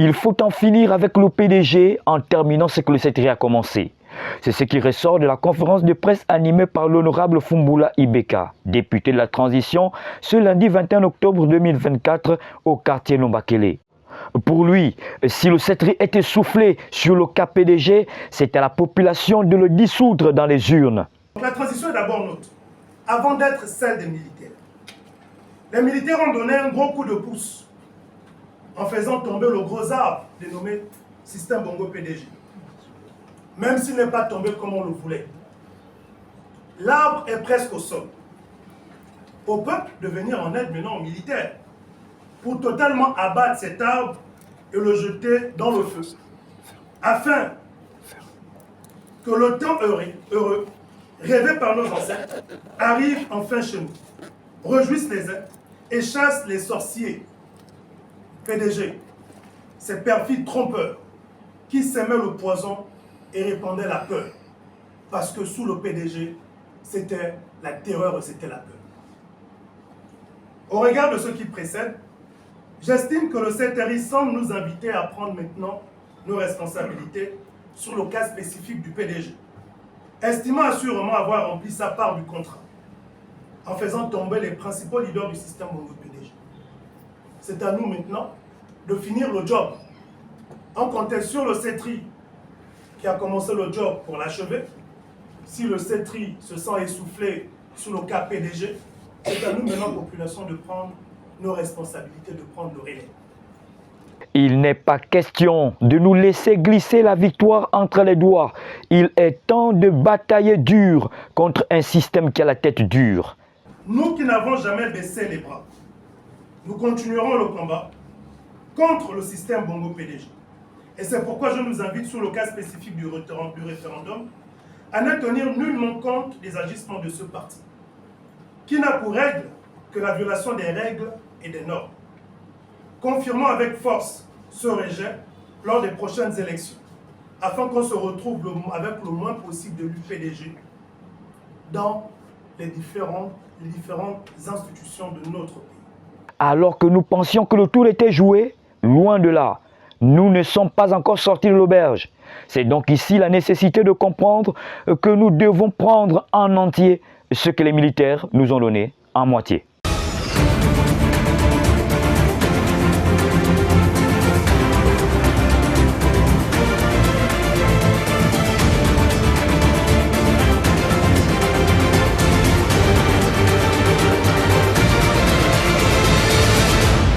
Il faut en finir avec le PDG en terminant ce que le CETRI a commencé. C'est ce qui ressort de la conférence de presse animée par l'honorable Foumbula Ibeka, député de la transition, ce lundi 21 octobre 2024 au quartier Lombakele. Pour lui, si le CETRI était soufflé sur le cas PDG, c'est à la population de le dissoudre dans les urnes. La transition est d'abord nôtre, avant d'être celle des militaires. Les militaires ont donné un gros coup de pouce en faisant tomber le gros arbre dénommé système Bongo PDG. Même s'il n'est pas tombé comme on le voulait. L'arbre est presque au sol. Au peuple de venir en aide maintenant aux militaires pour totalement abattre cet arbre et le jeter dans le feu. Afin que le temps heureux, rêvé par nos ancêtres, arrive enfin chez nous, réjouisse les uns et chasse les sorciers. PDG, ces perfides trompeurs qui sèmaient le poison et répandaient la peur. Parce que sous le PDG, c'était la terreur et c'était la peur. Au regard de ce qui précède, j'estime que le CETRI semble nous inviter à prendre maintenant nos responsabilités sur le cas spécifique du PDG, estimant assurément avoir rempli sa part du contrat, en faisant tomber les principaux leaders du système Bongo PDG. C'est à nous maintenant de finir le job. On comptait sur le CETRI qui a commencé le job pour l'achever. Si le CETRI se sent essoufflé sous le cas PDG, c'est à nous maintenant, population, de prendre nos responsabilités, de prendre le relais. Il n'est pas question de nous laisser glisser la victoire entre les doigts. Il est temps de batailler dur contre un système qui a la tête dure. Nous qui n'avons jamais baissé les bras, nous continuerons le combat contre le système Bongo PDG. Et c'est pourquoi je nous invite sur le cas spécifique du référendum à ne tenir nullement compte des agissements de ce parti, qui n'a pour règle que la violation des règles et des normes. Confirmons avec force ce rejet lors des prochaines élections, afin qu'on se retrouve avec le moins possible de l'UPDG dans les différentes institutions de notre pays. Alors que nous pensions que le tour était joué, loin de là, nous ne sommes pas encore sortis de l'auberge. C'est donc ici la nécessité de comprendre que nous devons prendre en entier ce que les militaires nous ont donné en moitié.